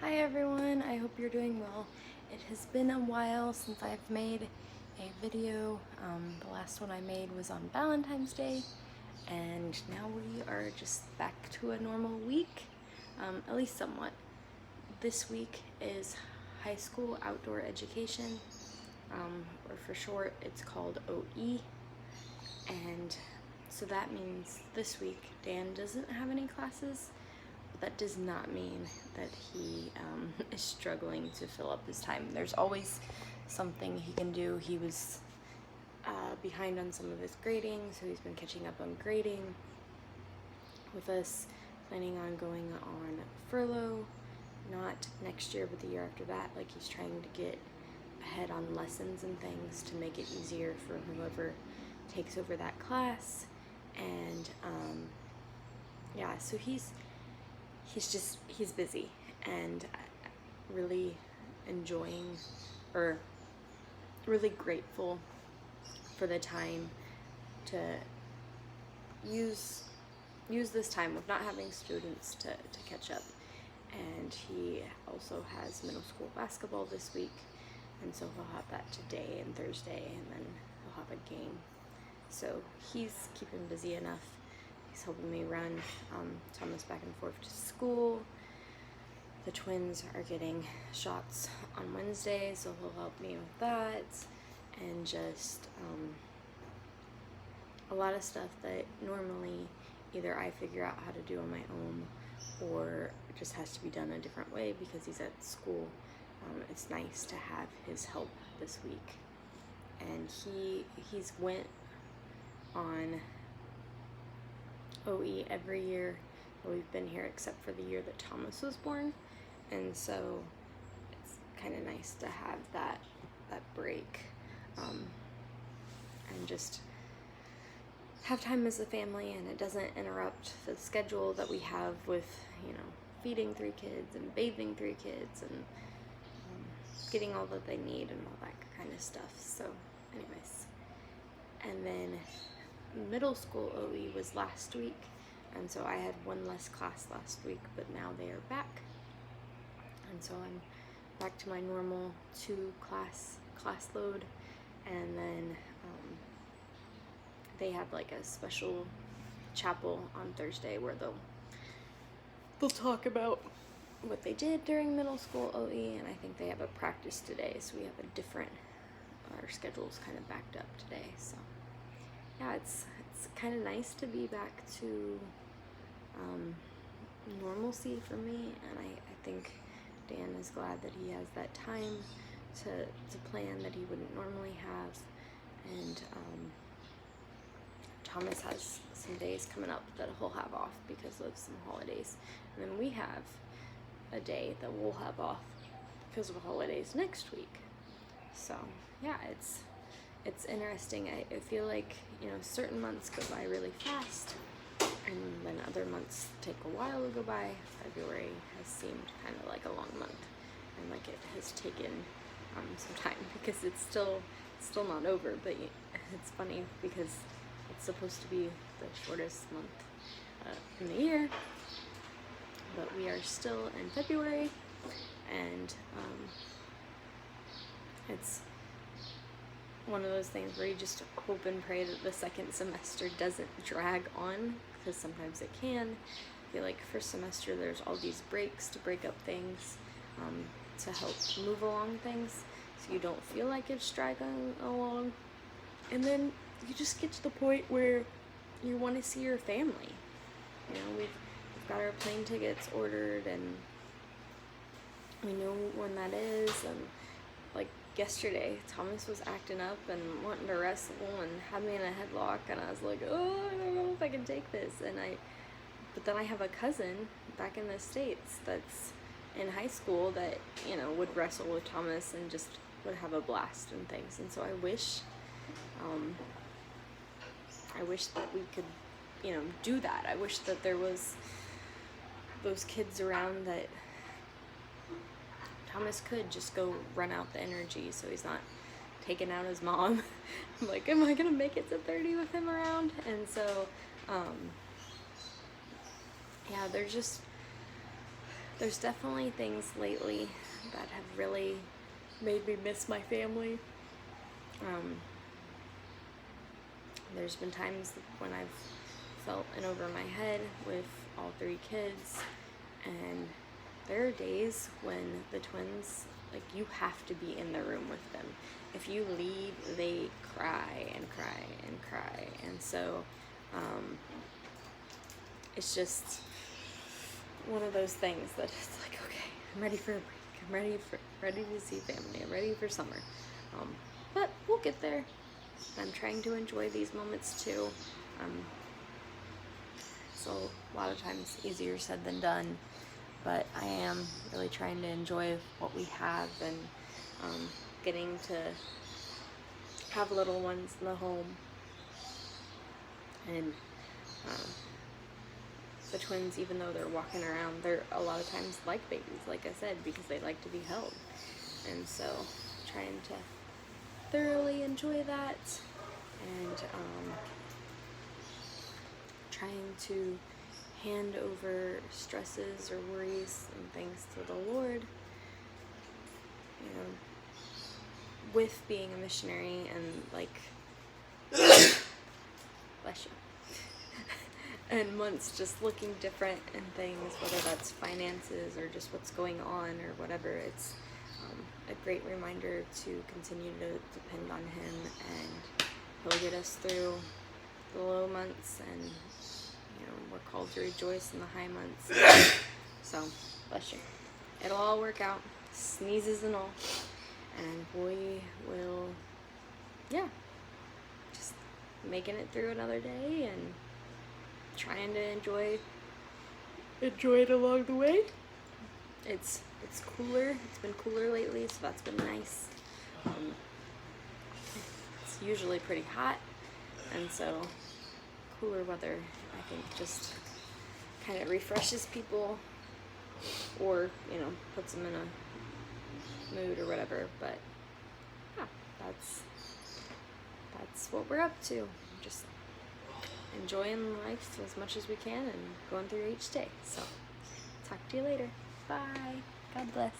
Hi everyone, I hope you're doing well. It has been a while since I've made a video. The last one I made was on Valentine's Day, and now we are just back to a normal week, at least somewhat. This week is high school outdoor education, or for short it's called OE, and so that means this week Dan doesn't have any classes. That does not mean that he is struggling to fill up his time. There's always something he can do. He was behind on some of his grading, so he's been catching up on grading with us, planning on going on furlough, not next year, but the year after that. Like, he's trying to get ahead on lessons and things to make it easier for whoever takes over that class. And yeah, so he's busy and really enjoying, or really grateful for the time to use this time of not having students to catch up. And he also has middle school basketball this week, and so he'll have that today and Thursday, and then he'll have a game. So he's keeping busy enough. He's helping me run Thomas back and forth to school. The twins are getting shots on Wednesday, so he'll help me with that. And just a lot of stuff that normally either I figure out how to do on my own, or it just has to be done a different way because he's at school. It's nice to have his help this week. And he's went on OE every year we've been here, except for the year that Thomas was born, and so it's kind of nice to have that break, and just have time as a family, and it doesn't interrupt the schedule that we have with, feeding 3 kids and bathing 3 kids and getting all that they need and all that kind of stuff. So anyways, and then middle school OE was last week, and so I had one less class last week, but now they are back, and so I'm back to my normal 2 class load. And then they have like a special chapel on Thursday where they'll talk about what they did during middle school OE, and I think they have a practice today, so we have our schedule's kind of backed up today. So yeah, it's kind of nice to be back to normalcy for me, and I think Dan is glad that he has that time to plan that he wouldn't normally have. And Thomas has some days coming up that he'll have off because of some holidays, and then we have a day that we'll have off because of holidays next week. So yeah, it's interesting. I feel like, certain months go by really fast, and then other months take a while to go by. February has seemed kind of like a long month, and like it has taken some time because it's still not over. But it's funny because it's supposed to be the shortest month in the year, but we are still in February, and it's one of those things where you just hope and pray that the second semester doesn't drag on, because sometimes it can. I feel like first semester there's all these breaks to break up things, to help move along things, so you don't feel like it's dragging along. And then you just get to the point where you want to see your family. We've got our plane tickets ordered, and we know when that is. And like yesterday, Thomas was acting up and wanting to wrestle and had me in a headlock, and I was like, oh, I don't know if I can take this. But then I have a cousin back in the States that's in high school that, would wrestle with Thomas and just would have a blast and things. And so I wish that we could, do that. I wish that there was those kids around that Thomas could just go run out the energy, so he's not taking out his mom. I'm like, am I gonna make it to 30 with him around? And so yeah, There's definitely things lately that have really made me miss my family. There's been times when I've felt in over my head with all 3 kids, and there are days when the twins, like, you have to be in the room with them. If you leave, they cry and cry and cry, and so it's just one of those things that it's like, okay, I'm ready for a break. I'm ready to see family. I'm ready for summer. But we'll get there. I'm trying to enjoy these moments too. So a lot of times easier said than done, but I am really trying to enjoy what we have, and getting to have little ones in the home. And the twins, even though they're walking around, they're a lot of times like babies, like I said, because they like to be held. And so trying to thoroughly enjoy that, and trying to hand over stresses or worries and things to the Lord, you know, with being a missionary and, like, bless you, and months just looking different and things, whether that's finances or just what's going on or whatever. It's a great reminder to continue to depend on Him, and He'll get us through the low months, and, you know, we're called to rejoice in the high months. So, bless you. It'll all work out, sneezes and all, and we will, yeah, just making it through another day and trying to enjoy it along the way. It's cooler. It's been cooler lately, so that's been nice. It's usually pretty hot, and so cooler weather, I think, just kind of refreshes people, or, you know, puts them in a mood or whatever. But yeah, that's what we're up to. Just enjoying life as much as we can and going through each day. So talk to you later. Bye. God bless.